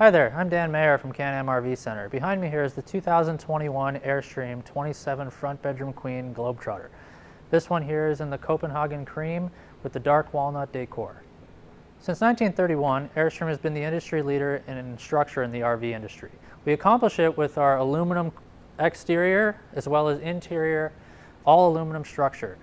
Hi there, I'm Dan Mayer from CanamRV Center. Behind me here is the 2021 Airstream 27 front bedroom queen Globetrotter. This one here is in the Copenhagen cream with the dark walnut decor. Since 1931, Airstream has been the industry leader in structure in the RV industry. We accomplish it with our aluminum exterior as well as interior, all aluminum structure.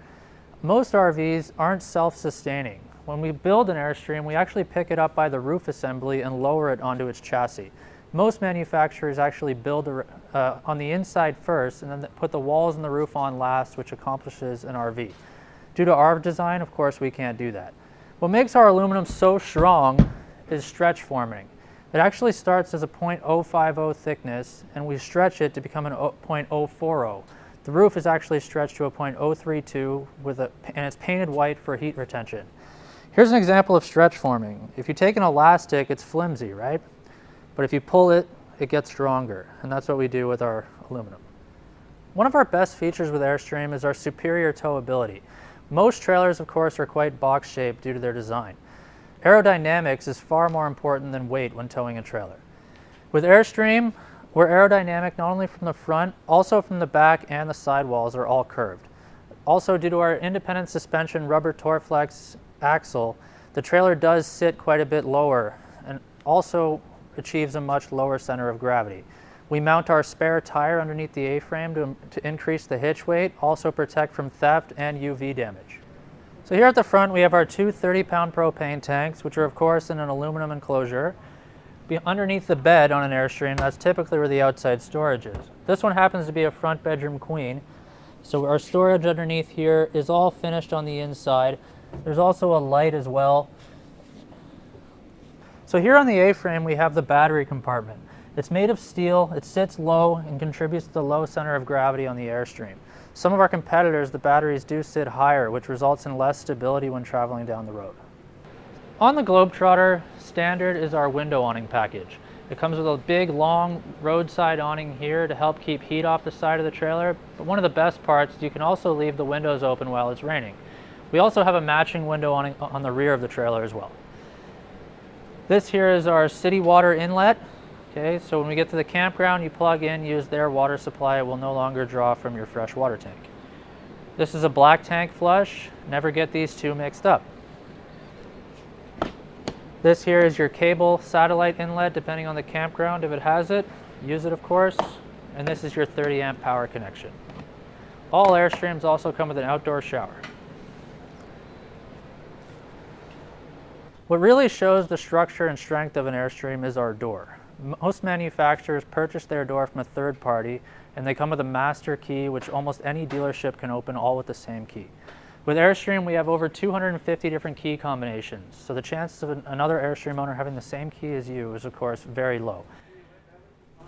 Most RVs aren't self-sustaining. When we build an Airstream, we actually pick it up by the roof assembly and lower it onto its chassis. Most manufacturers actually build on the inside first and then put the walls and the roof on last, which accomplishes an RV. Due to our design, of course, we can't do that. What makes our aluminum so strong is stretch forming. It actually starts as a 0.050 thickness and we stretch it to become an 0.040. The roof is actually stretched to a 0.032 and it's painted white for heat retention. Here's an example of stretch forming. If you take an elastic, it's flimsy, right? But if you pull it, it gets stronger, and that's what we do with our aluminum. One of our best features with Airstream is our superior towability. Most trailers, of course, are quite box-shaped due to their design. Aerodynamics is far more important than weight when towing a trailer. With Airstream, we're aerodynamic not only from the front, also from the back and the sidewalls are all curved. Also, due to our independent suspension rubber Torflex axle, the trailer does sit quite a bit lower and also achieves a much lower center of gravity. We mount our spare tire underneath the A-frame to increase the hitch weight, also protect from theft and UV damage. So here at the front we have our two 30-pound propane tanks, which are of course in an aluminum enclosure. Underneath the bed on an Airstream, that's typically where the outside storage is. This one happens to be a front bedroom queen, so our storage underneath here is all finished on the inside. There's also a light as well. So here on the A-frame we have the battery compartment. It's made of steel, it sits low and contributes to the low center of gravity on the Airstream. Some of our competitors, the batteries do sit higher, which results in less stability when traveling down the road. On the Globetrotter, standard is our window awning package. It comes with a big long roadside awning here to help keep heat off the side of the trailer, but one of the best parts is you can also leave the windows open while it's raining. We also have a matching window awning on the rear of the trailer as well. This here is our city water inlet. Okay, so when we get to the campground, you plug in, use their water supply. It will no longer draw from your fresh water tank. This is a black tank flush. Never get these two mixed up. This here is your cable satellite inlet, depending on the campground. If it has it, use it of course. And this is your 30 amp power connection. All Airstreams also come with an outdoor shower. What really shows the structure and strength of an Airstream is our door. Most manufacturers purchase their door from a third party and they come with a master key which almost any dealership can open all with the same key. With Airstream we have over 250 different key combinations, so the chances of another Airstream owner having the same key as you is of course very low.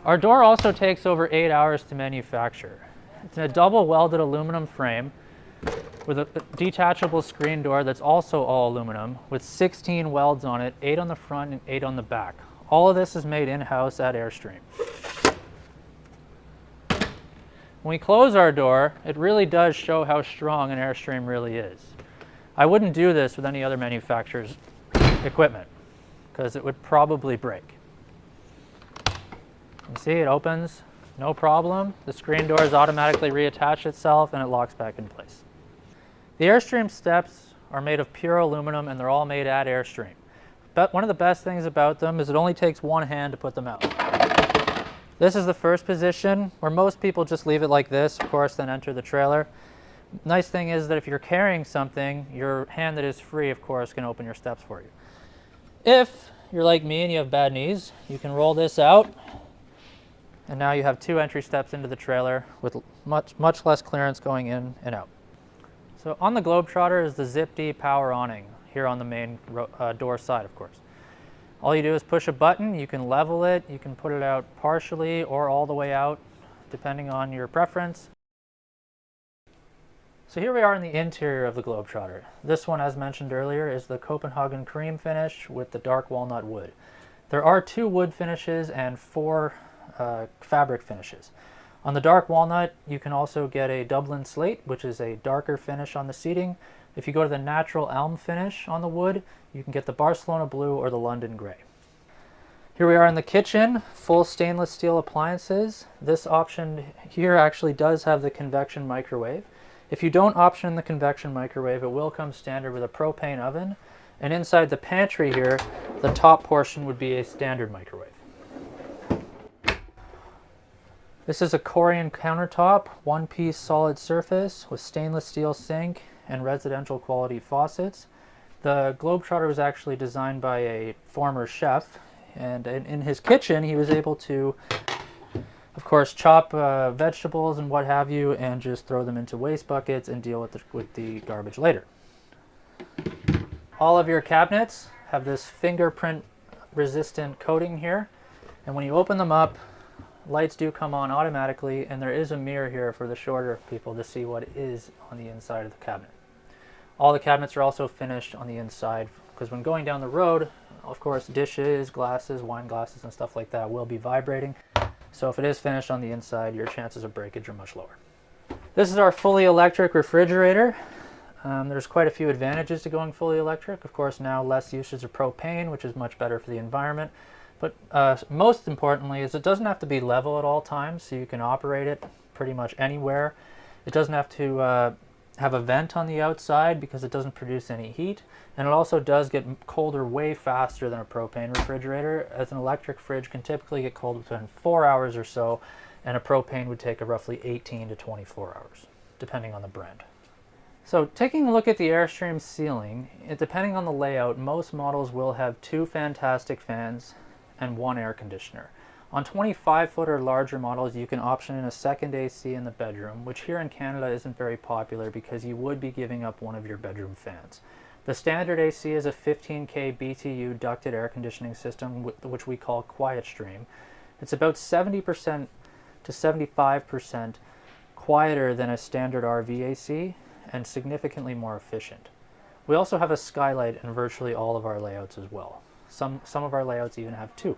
Our door also takes over 8 hours to manufacture. It's in a double welded aluminum frame with a detachable screen door that's also all aluminum with 16 welds on it, 8 on the front and 8 on the back. All of this is made in-house at Airstream. When we close our door, it really does show how strong an Airstream really is. I wouldn't do this with any other manufacturer's equipment because it would probably break. You see, it opens, no problem. The screen doors automatically reattach itself and it locks back in place. The Airstream steps are made of pure aluminum and they're all made at Airstream. But one of the best things about them is it only takes one hand to put them out. This is the first position where most people just leave it like this, of course, then enter the trailer. Nice thing is that if you're carrying something, your hand that is free, of course, can open your steps for you. If you're like me and you have bad knees, you can roll this out and now you have 2 entry steps into the trailer with much less clearance going in and out. So on the Globetrotter is the Zip-D power awning here on the main door side, of course. All you do is push a button, you can level it, you can put it out partially or all the way out, depending on your preference. So here we are in the interior of the Globetrotter. This one, as mentioned earlier, is the Copenhagen cream finish with the dark walnut wood. There are 2 wood finishes and 4 fabric finishes. On the dark walnut, you can also get a Dublin slate, which is a darker finish on the seating. If you go to the natural elm finish on the wood, you can get the Barcelona blue or the London gray. Here we are in the kitchen, full stainless steel appliances. This option here actually does have the convection microwave. If you don't option the convection microwave, it will come standard with a propane oven. And inside the pantry here, the top portion would be a standard microwave. This is a Corian countertop, one-piece solid surface with stainless steel sink and residential quality faucets. The Globetrotter was actually designed by a former chef, and in his kitchen he was able to, of course, chop vegetables and what have you and just throw them into waste buckets and deal with the garbage later. All of your cabinets have this fingerprint resistant coating here, and when you open them up, lights do come on automatically, and there is a mirror here for the shorter people to see what is on the inside of the cabinet. All the cabinets are also finished on the inside, because when going down the road, of course, dishes, glasses, wine glasses, and stuff like that will be vibrating. So if it is finished on the inside, your chances of breakage are much lower. This is our fully electric refrigerator. There's quite a few advantages to going fully electric. Of course, now less usage of propane, which is much better for the environment. But most importantly is it doesn't have to be level at all times, so you can operate it pretty much anywhere. It doesn't have to have a vent on the outside because it doesn't produce any heat. And it also does get colder way faster than a propane refrigerator, as an electric fridge can typically get cold within 4 hours or so, and a propane would take roughly 18 to 24 hours, depending on the brand. So taking a look at the Airstream ceiling, depending on the layout, most models will have 2 fantastic fans and 1 air conditioner. On 25-foot or larger models, you can option in a second AC in the bedroom, which here in Canada isn't very popular because you would be giving up one of your bedroom fans. The standard AC is a 15K BTU ducted air conditioning system, which we call Quietstream. It's about 70% to 75% quieter than a standard RV AC and significantly more efficient. We also have a skylight in virtually all of our layouts as well. Some of our layouts even have 2.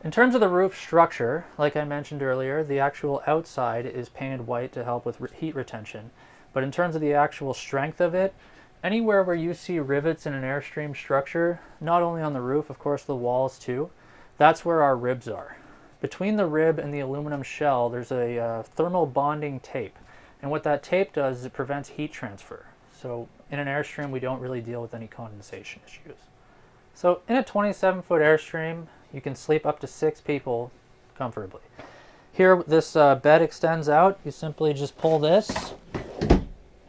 In terms of the roof structure, like I mentioned earlier, the actual outside is painted white to help with heat retention. But in terms of the actual strength of it, anywhere where you see rivets in an Airstream structure, not only on the roof, of course the walls too, that's where our ribs are. Between the rib and the aluminum shell, there's a thermal bonding tape. And what that tape does is it prevents heat transfer. So in an Airstream, we don't really deal with any condensation issues. So in a 27-foot Airstream, you can sleep up to 6 people comfortably. Here, this bed extends out. You simply just pull this,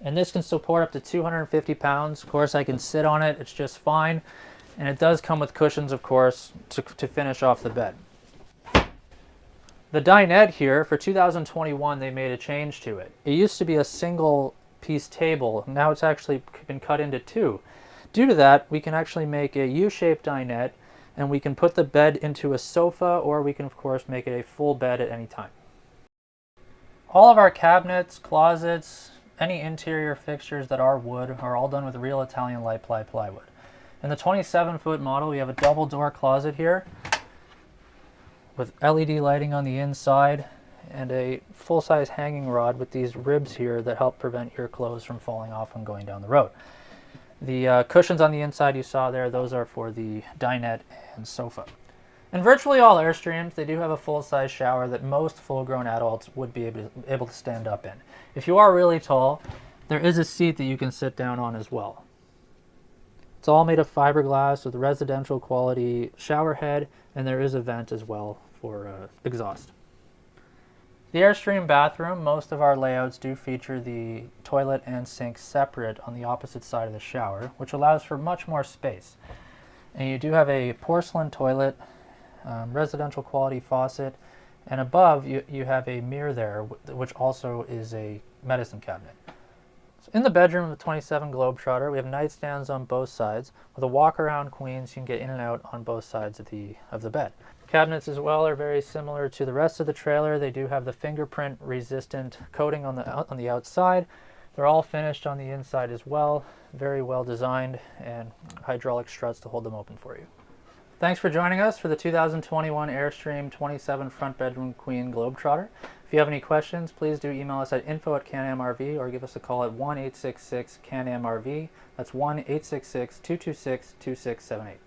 and this can support up to 250 pounds. Of course, I can sit on it. It's just fine. And it does come with cushions, of course, to finish off the bed. The dinette here, for 2021, they made a change to it. It used to be a single piece table. Now it's actually been cut into 2. Due to that, we can actually make a U-shaped dinette, and we can put the bed into a sofa, or we can of course make it a full bed at any time. All of our cabinets, closets, any interior fixtures that are wood are all done with real Italian light ply plywood. In the 27-foot model, we have a double door closet here with LED lighting on the inside and a full-size hanging rod with these ribs here that help prevent your clothes from falling off when going down the road. The cushions on the inside you saw there, those are for the dinette and sofa. In virtually all Airstreams, they do have a full-size shower that most full-grown adults would be able to stand up in. If you are really tall, there is a seat that you can sit down on as well. It's all made of fiberglass with residential quality shower head, and there is a vent as well for exhaust. The Airstream bathroom, most of our layouts do feature the toilet and sink separate on the opposite side of the shower, which allows for much more space. And you do have a porcelain toilet, residential quality faucet, and above you have a mirror there, which also is a medicine cabinet. So in the bedroom of the 27 Globetrotter, we have nightstands on both sides with a walk-around queen, so you can get in and out on both sides of the bed. Cabinets as well are very similar to the rest of the trailer. They do have the fingerprint resistant coating on the outside. They're all finished on the inside as well. Very well designed, and hydraulic struts to hold them open for you. Thanks for joining us for the 2021 Airstream 27 front bedroom queen Globetrotter. If you have any questions, please do email us at info@canamrv or give us a call at 1-866-CANAMRV. That's 1-866-226-2678.